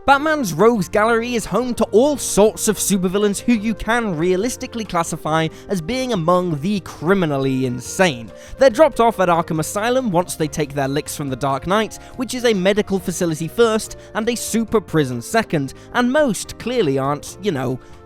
Batman's Rogues Gallery is home to all sorts of supervillains who you can realistically classify as being among the criminally insane. They're dropped off at Arkham Asylum once they take their licks from the Dark Knight, which is a medical facility first and a super prison second, and most clearly aren't,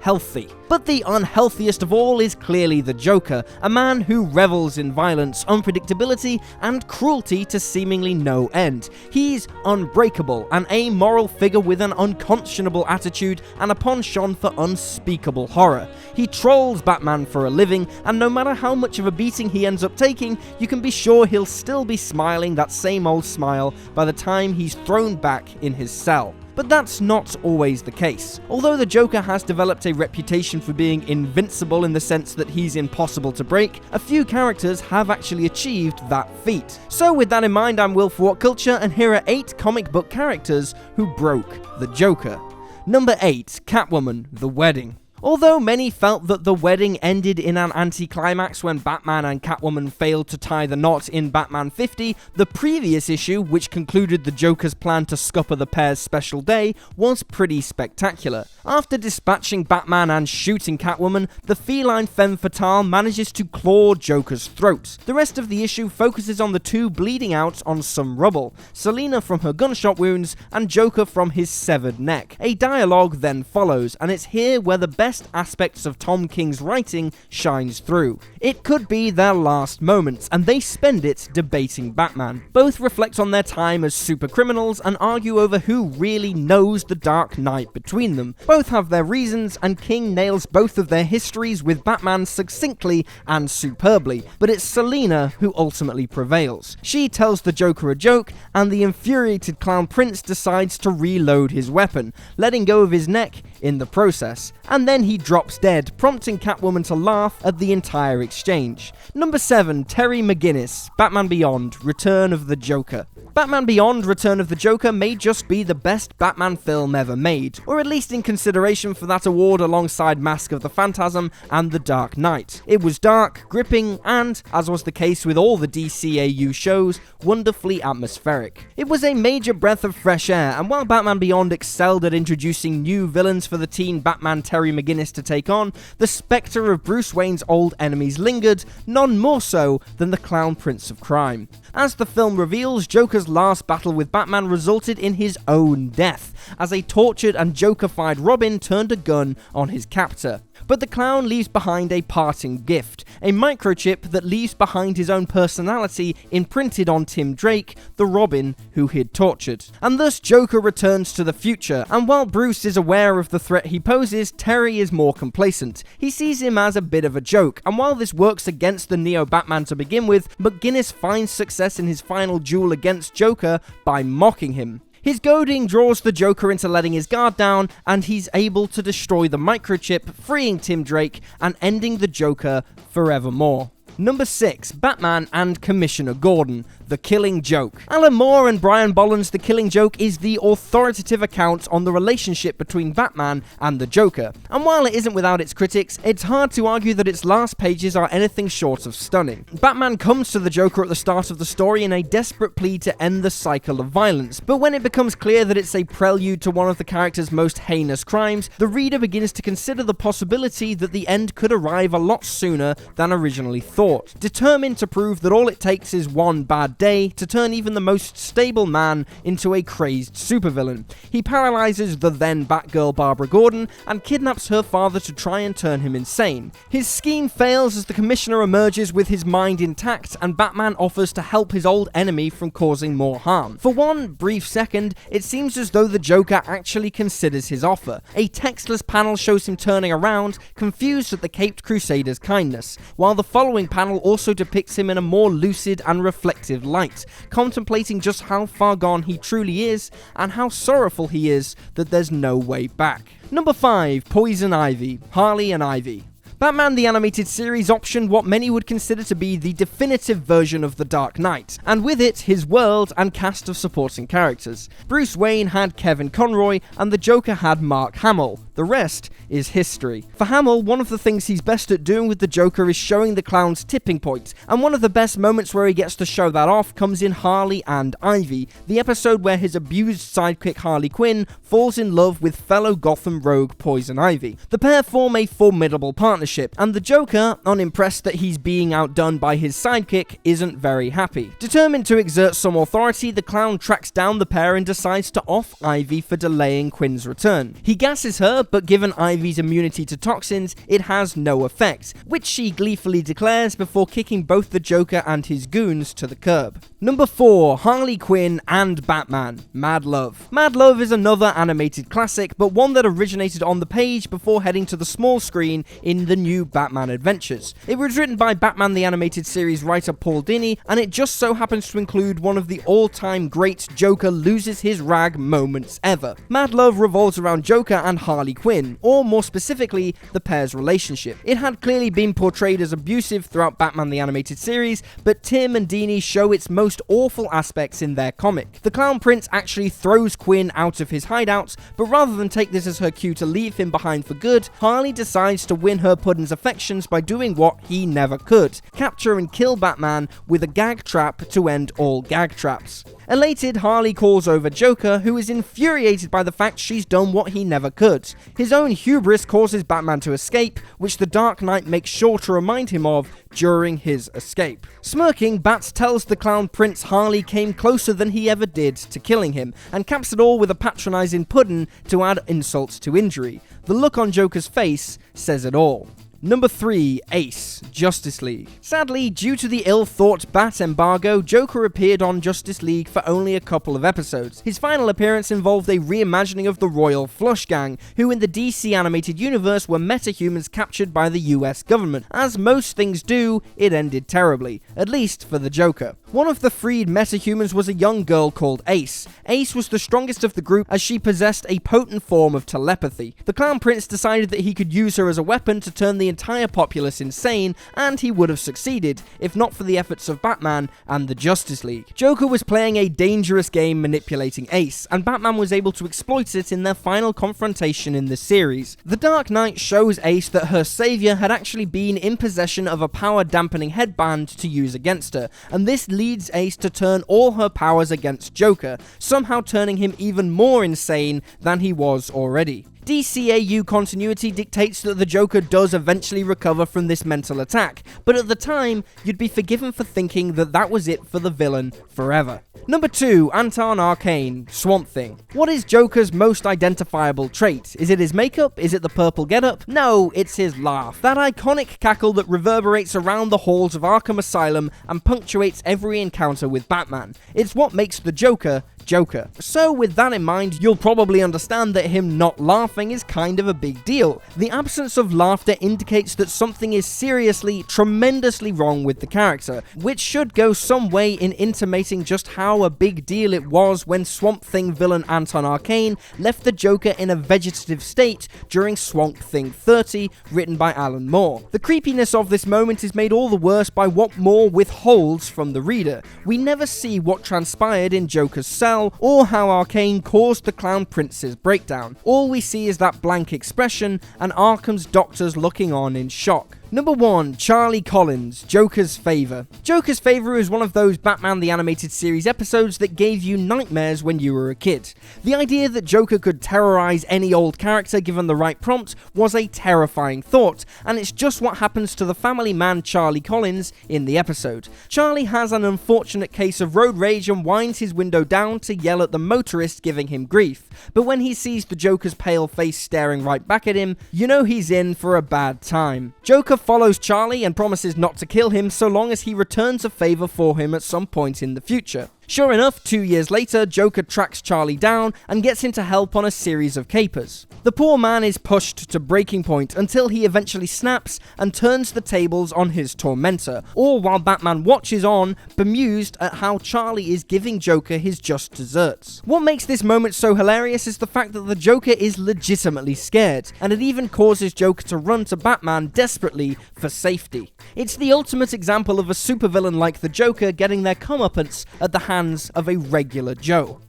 healthy. But the unhealthiest of all is clearly the Joker, a man who revels in violence, unpredictability, and cruelty to seemingly no end. He's unbreakable, an amoral figure with an unconscionable attitude and a penchant for unspeakable horror. He trolls Batman for a living, and no matter how much of a beating he ends up taking, you can be sure he'll still be smiling that same old smile by the time he's thrown back in his cell. But that's not always the case. Although the Joker has developed a reputation for being invincible in the sense that he's impossible to break, a few characters have actually achieved that feat. So with that in mind, I'm Will for What Culture, and here are 8 comic book characters who broke the Joker. Number 8, Catwoman, The Wedding. Although many felt that The Wedding ended in an anticlimax when Batman and Catwoman failed to tie the knot in Batman 50, the previous issue, which concluded the Joker's plan to scupper the pair's special day, was pretty spectacular. After dispatching Batman and shooting Catwoman, the feline femme fatale manages to claw Joker's throat. The rest of the issue focuses on the two bleeding out on some rubble, Selina from her gunshot wounds and Joker from his severed neck. A dialogue then follows, and it's here where the best aspects of Tom King's writing shines through. It could be their last moments, and they spend it debating Batman. Both reflect on their time as super criminals and argue over who really knows the Dark Knight between them. Both have their reasons, and King nails both of their histories with Batman succinctly and superbly, but it's Selina who ultimately prevails. She tells the Joker a joke, and the infuriated Clown Prince decides to reload his weapon, letting go of his neck in the process, and then he drops dead, prompting Catwoman to laugh at the entire exchange. Number 7, Terry McGinnis, Batman Beyond, Return of the Joker. Batman Beyond Return of the Joker may just be the best Batman film ever made, or at least in consideration for that award alongside Mask of the Phantasm and The Dark Knight. It was dark, gripping, and, as was the case with all the DCAU shows, wonderfully atmospheric. It was a major breath of fresh air, and while Batman Beyond excelled at introducing new villains for the teen Batman Terry McGinnis to take on, the spectre of Bruce Wayne's old enemies lingered, none more so than the Clown Prince of Crime. As the film reveals, Joker's last battle with Batman resulted in his own death, as a tortured and Joker-fied Robin turned a gun on his captor. But the clown leaves behind a parting gift, a microchip that leaves behind his own personality imprinted on Tim Drake, the Robin who he'd tortured. And thus Joker returns to the future, and while Bruce is aware of the threat he poses, Terry is more complacent. He sees him as a bit of a joke, and while this works against the Neo-Batman to begin with, McGinnis finds success in his final duel against Joker by mocking him. His goading draws the Joker into letting his guard down, and he's able to destroy the microchip, freeing Tim Drake and ending the Joker forevermore. Number 6, Batman and Commissioner Gordon, The Killing Joke. Alan Moore and Brian Bolland's The Killing Joke is the authoritative account on the relationship between Batman and the Joker, and while it isn't without its critics, it's hard to argue that its last pages are anything short of stunning. Batman comes to the Joker at the start of the story in a desperate plea to end the cycle of violence, but when it becomes clear that it's a prelude to one of the character's most heinous crimes, the reader begins to consider the possibility that the end could arrive a lot sooner than originally thought. Determined to prove that all it takes is one bad day to turn even the most stable man into a crazed supervillain, he paralyzes the then Batgirl Barbara Gordon and kidnaps her father to try and turn him insane. His scheme fails as the Commissioner emerges with his mind intact, and Batman offers to help his old enemy from causing more harm. For one brief second, it seems as though the Joker actually considers his offer. A textless panel shows him turning around, confused at the Caped Crusader's kindness, while the following panel also depicts him in a more lucid and reflective light, contemplating just how far gone he truly is and how sorrowful he is that there's no way back. Number 5, Poison Ivy, Harley and Ivy. Batman the Animated Series optioned what many would consider to be the definitive version of The Dark Knight, and with it, his world and cast of supporting characters. Bruce Wayne had Kevin Conroy, and the Joker had Mark Hamill, the The rest is history. For Hamill, one of the things he's best at doing with the Joker is showing the clown's tipping point, and one of the best moments where he gets to show that off comes in Harley and Ivy, the episode where his abused sidekick Harley Quinn falls in love with fellow Gotham rogue Poison Ivy. The pair form a formidable partnership, and the Joker, unimpressed that he's being outdone by his sidekick, isn't very happy. Determined to exert some authority, the clown tracks down the pair and decides to off Ivy for delaying Quinn's return. He gasses her, but given Ivy's immunity to toxins, it has no effect, which she gleefully declares before kicking both the Joker and his goons to the curb. Number 4, Harley Quinn and Batman, Mad Love. Mad Love is another animated classic, but one that originated on the page before heading to the small screen in the new Batman Adventures. It was written by Batman the Animated Series writer Paul Dini, and it just so happens to include one of the all-time great Joker loses his rag moments ever. Mad Love revolves around Joker and Harley Quinn, or more specifically, the pair's relationship. It had clearly been portrayed as abusive throughout Batman the Animated Series, but Tim and Dini show its most awful aspects in their comic. The Clown Prince actually throws Quinn out of his hideout, but rather than take this as her cue to leave him behind for good, Harley decides to win her Puddin's affections by doing what he never could: capture and kill Batman with a gag trap to end all gag traps. Elated, Harley calls over Joker, who is infuriated by the fact she's done what he never could. His own hubris causes Batman to escape, which the Dark Knight makes sure to remind him of during his escape. Smirking, Bats tells the Clown Prince Harley came closer than he ever did to killing him, and caps it all with a patronizing puddin' to add insult to injury. The look on Joker's face says it all. Number 3, Ace, Justice League. Sadly, due to the ill-thought Bat embargo, Joker appeared on Justice League for only a couple of episodes. His final appearance involved a reimagining of the Royal Flush Gang, who in the DC animated universe were metahumans captured by the US government. As most things do, it ended terribly, at least for the Joker. One of the freed metahumans was a young girl called Ace. Ace was the strongest of the group as she possessed a potent form of telepathy. The Clown Prince decided that he could use her as a weapon to turn the entire populace insane, and he would have succeeded, if not for the efforts of Batman and the Justice League. Joker was playing a dangerous game manipulating Ace, and Batman was able to exploit it in their final confrontation in the series. The Dark Knight shows Ace that her savior had actually been in possession of a power-dampening headband to use against her, and this leads Ace to turn all her powers against Joker, somehow turning him even more insane than he was already. DCAU continuity dictates that the Joker does eventually recover from this mental attack, but at the time, you'd be forgiven for thinking that that was it for the villain forever. Number 2, Anton Arcane, Swamp Thing. What is Joker's most identifiable trait? Is it his makeup? Is it the purple getup? No, it's his laugh. That iconic cackle that reverberates around the halls of Arkham Asylum and punctuates every encounter with Batman. It's what makes the Joker, Joker. So with that in mind, you'll probably understand that him not laughing is kind of a big deal. The absence of laughter indicates that something is seriously, tremendously wrong with the character, which should go some way in intimating just how a big deal it was when Swamp Thing villain Anton Arcane left the Joker in a vegetative state during Swamp Thing 30, written by Alan Moore. The creepiness of this moment is made all the worse by what Moore withholds from the reader. We never see what transpired in Joker's cell, or how Arcane caused the Clown Prince's breakdown. All we see is that blank expression, and Arkham's doctors looking on in shock. Number 1, Charlie Collins, Joker's Favor. Joker's Favor is one of those Batman the Animated Series episodes that gave you nightmares when you were a kid. The idea that Joker could terrorize any old character given the right prompt was a terrifying thought, and it's just what happens to the family man Charlie Collins in the episode. Charlie has an unfortunate case of road rage and winds his window down to yell at the motorist giving him grief, but when he sees the Joker's pale face staring right back at him, you know he's in for a bad time. Joker follows Charlie and promises not to kill him so long as he returns a favor for him at some point in the future. Sure enough, 2 years later, Joker tracks Charlie down and gets him to help on a series of capers. The poor man is pushed to breaking point until he eventually snaps and turns the tables on his tormentor, all while Batman watches on, bemused at how Charlie is giving Joker his just desserts. What makes this moment so hilarious is the fact that the Joker is legitimately scared, and it even causes Joker to run to Batman desperately for safety. It's the ultimate example of a supervillain like the Joker getting their comeuppance at the hands of a regular Joe.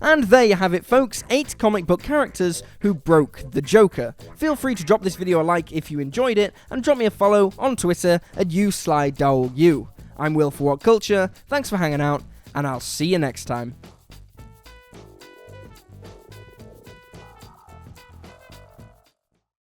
And there you have it, folks, 8 comic book characters who broke the Joker. Feel free to drop this video a like if you enjoyed it, and drop me a follow on Twitter at @USlyDowlU. I'm Will for What Culture, thanks for hanging out, and I'll see you next time.